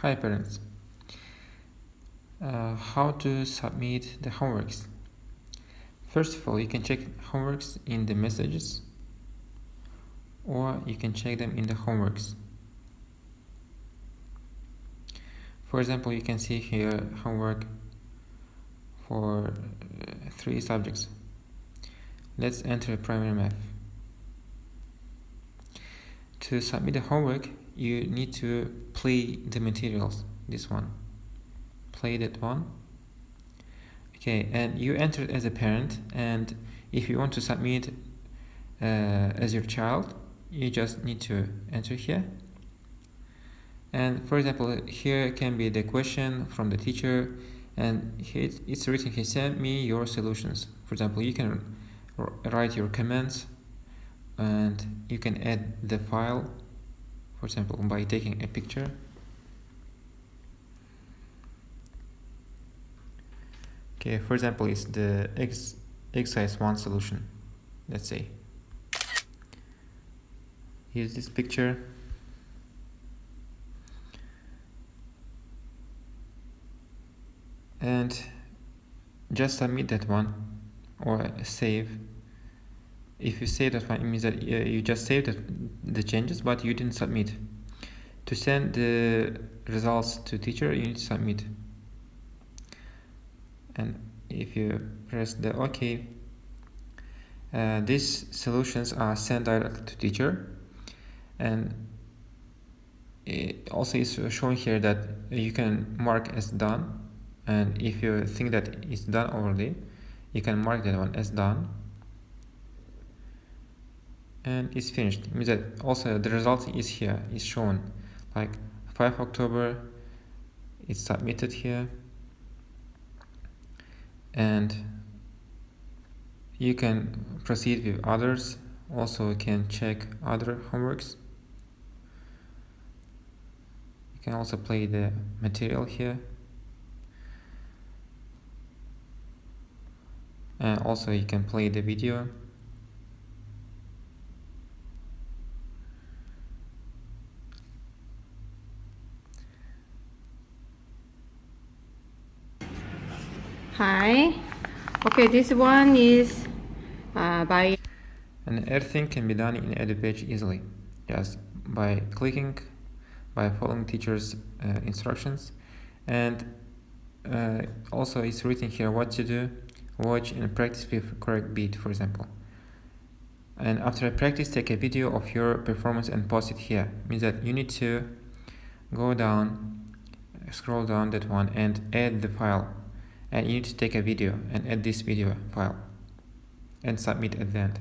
Hi parents. How to submit the homeworks? First of all, you can check homeworks in the messages, or you can check them in the homeworks. For example, you can see here homework for 3 subjects. Let's enter primary math. To submit the homework, you need to play the materials. This one. Play that one. Okay, and you enter as a parent, and if you want to submit as your child, you just need to enter here. And for example, here can be the question from the teacher, and here it's written here, send me your solutions. For example, you can write your comments, and you can add the file, for example, by taking a picture. Okay, for example, it's the exercise 1 solution. Let's say. Here's this picture. And just submit that one or save. If you save that one, it means that you just saved the changes, but you didn't submit. To send the results to teacher, you need to submit. And if you press the OK, these solutions are sent directly to teacher. And it also is showing here that you can mark as done. And if you think that it's done already, you can mark that one as done. And it's finished. It means that also the result is here, is shown. Like 5 October, it's submitted here. And you can proceed with others. Also, you can check other homeworks. You can also play the material here. And also you can play the video. Hi. Okay, this one is by... And everything can be done in EduPage easily, just by clicking, by following teacher's instructions. And also it's written here what to do, watch and practice with correct beat, for example. And after a practice, take a video of your performance and post it here. Means that you need to go down, scroll down that one and add the file. And you need to take a video and add this video file and submit at the end.